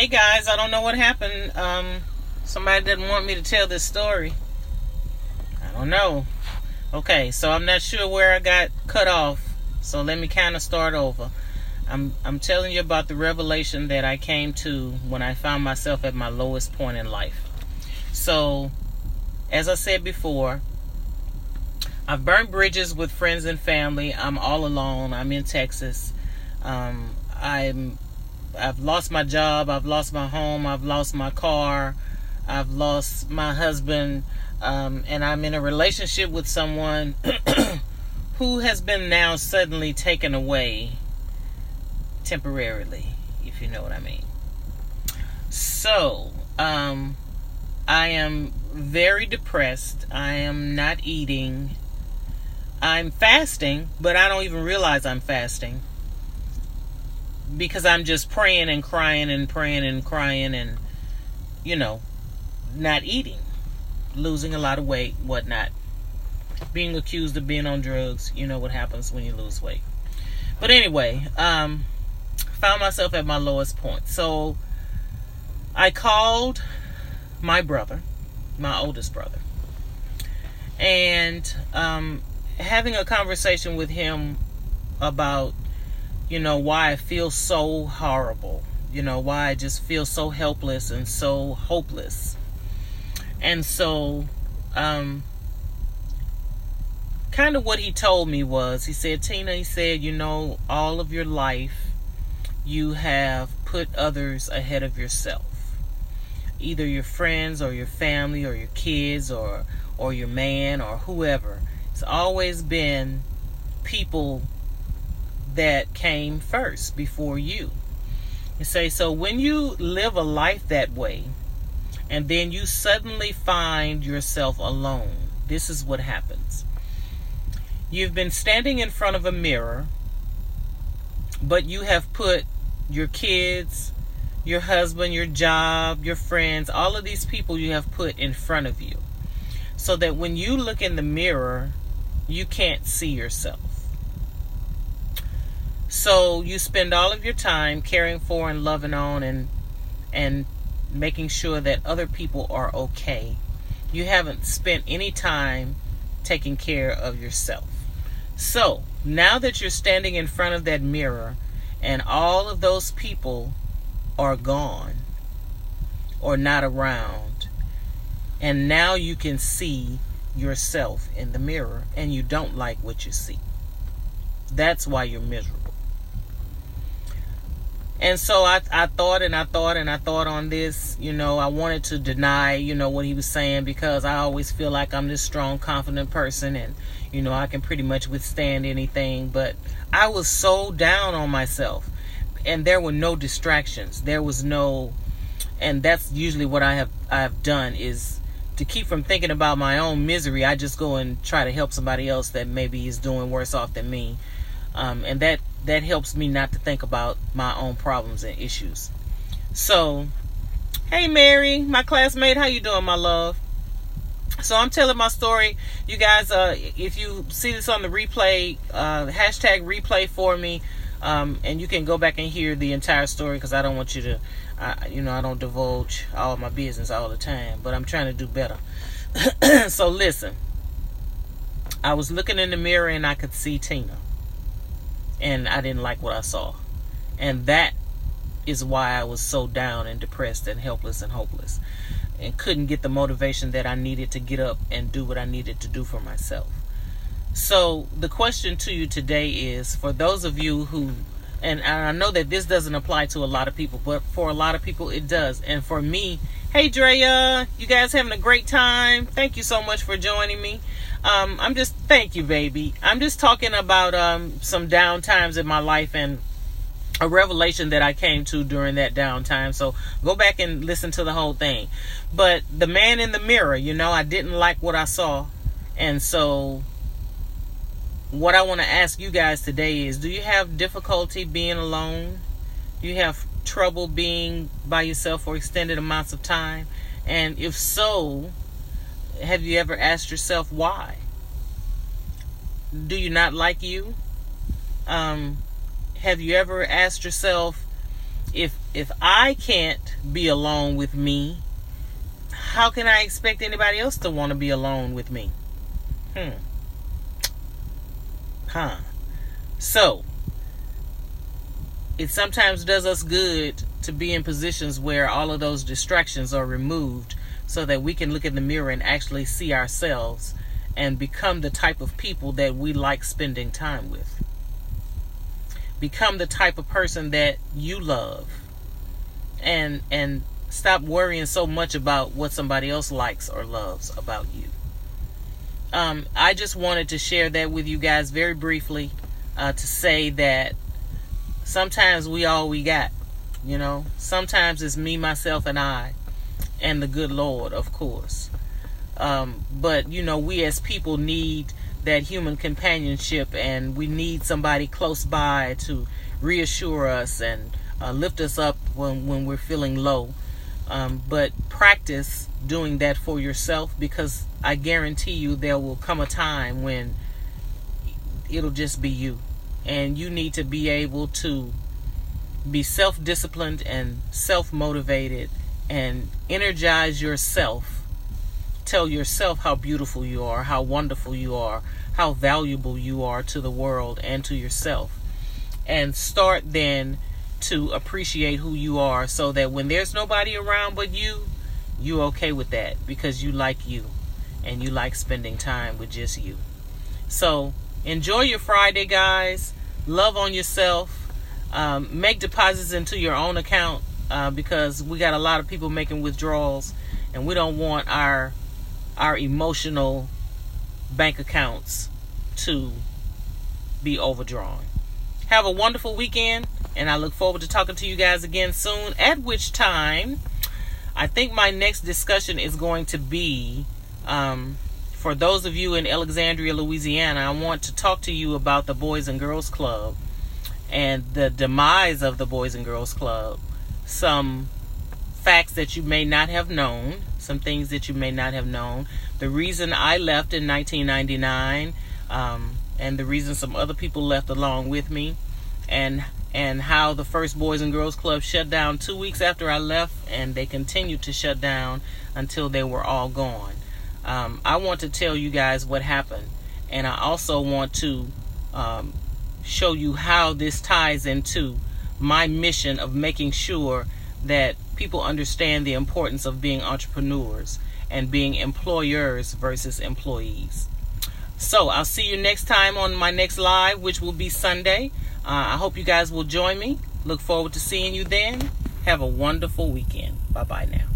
Hey guys, I don't know what happened. Somebody didn't want me to tell this story. I don't know. Okay, so I'm not sure where I got cut off. So let me kind of start over. I'm telling you about the revelation that I came to when I found myself at my lowest point in life. So, as I said before, I've burned bridges with friends and family. I'm all alone. I'm in Texas. I've lost my job. I've lost my home. I've lost my car. I've lost my husband. And I'm in a relationship with someone who has been now suddenly taken away temporarily, if you know what I mean. So, I am very depressed. I am not eating. I'm fasting, but I don't even realize I'm fasting because I'm just praying and crying and praying and crying and, not eating, losing a lot of weight, whatnot, being accused of being on drugs. You know what happens when you lose weight. But anyway, found myself at my lowest point. So I called my brother, my oldest brother, and having a conversation with him about, why I feel so horrible, why I just feel so helpless and so hopeless. And so, kind of what he told me was, he said, Tina, he said, all of your life, you have put others ahead of yourself. Either your friends or your family or your kids or your man or whoever. It's always been people that came first before you. You say, so when you live a life that way and then you suddenly find yourself alone, this is what happens. You've been standing in front of a mirror, but you have put your kids, your husband, your job, your friends, all of these people you have put in front of you. So that when you look in the mirror, you can't see yourself. So you spend all of your time caring for and loving on and making sure that other people are okay. You haven't spent any time taking care of yourself. So now that you're standing in front of that mirror and all of those people are gone or not around, and now you can see yourself in the mirror and you don't like what you see. That's why you're miserable. And so I thought on this. I wanted to deny, what he was saying, because I always feel like I'm this strong, confident person and, I can pretty much withstand anything. But I was so down on myself and there were no distractions. There was no, and that's usually what I have done is to keep from thinking about my own misery. I just go and try to help somebody else that maybe is doing worse off than me. And that helps me not to think about my own problems and issues. So, hey Mary, my classmate, how you doing, my love? So I'm telling my story. You guys, if you see this on the replay, hashtag replay for me. And you can go back and hear the entire story, because I don't want you to, I don't divulge all my business all the time, but I'm trying to do better. So listen, I was looking in the mirror and I could see Tina. And I didn't like what I saw. And that is why I was so down and depressed and helpless and hopeless. And couldn't get the motivation that I needed to get up and do what I needed to do for myself. So the question to you today is, for those of you who, and I know that this doesn't apply to a lot of people, but for a lot of people it does. And for me, hey Drea, you guys having a great time? Thank you so much for joining me. Thank you, baby. I'm just talking about some down times in my life and a revelation that I came to during that downtime. So go back and listen to the whole thing. But the man in the mirror, I didn't like what I saw. And so what I want to ask you guys today is, do you have difficulty being alone? Do you have trouble being by yourself for extended amounts of time? And if so, have you ever asked yourself why? Do you not like you? Have you ever asked yourself, If I can't be alone with me, how can I expect anybody else to want to be alone with me? So, it sometimes does us good to be in positions where all of those distractions are removed so that we can look in the mirror and actually see ourselves and become the type of people that we like spending time with. Become the type of person that you love. And stop worrying so much about what somebody else likes or loves about you. I just wanted to share that with you guys very briefly, to say that sometimes we all we got, Sometimes it's me, myself, and I, and the good Lord, of course. But, we as people need that human companionship, and we need somebody close by to reassure us and lift us up when we're feeling low. But practice doing that for yourself, because I guarantee you there will come a time when it'll just be you. And you need to be able to be self-disciplined and self-motivated and energize yourself. Tell yourself how beautiful you are, how wonderful you are, how valuable you are to the world and to yourself. And start then to appreciate who you are, so that when there's nobody around but you're okay with that, because you like you and you like spending time with just you. So enjoy your Friday, guys. Love on yourself. Make deposits into your own account, because we got a lot of people making withdrawals, and we don't want our emotional bank accounts to be overdrawn. Have a wonderful weekend, and I look forward to talking to you guys again soon, at which time I think my next discussion is going to be, for those of you in Alexandria, Louisiana, I want to talk to you about the Boys and Girls Club and the demise of the Boys and Girls Club. Some facts that you may not have known, some things that you may not have known, the reason I left in 1999, and the reason some other people left along with me, and how the first Boys and Girls Club shut down 2 weeks after I left, and they continued to shut down until they were all gone. I want to tell you guys what happened, and I also want to show you how this ties into my mission of making sure that people understand the importance of being entrepreneurs and being employers versus employees. So I'll see you next time on my next live, which will be Sunday. I hope you guys will join me. Look forward to seeing you then. Have a wonderful weekend. Bye-bye now.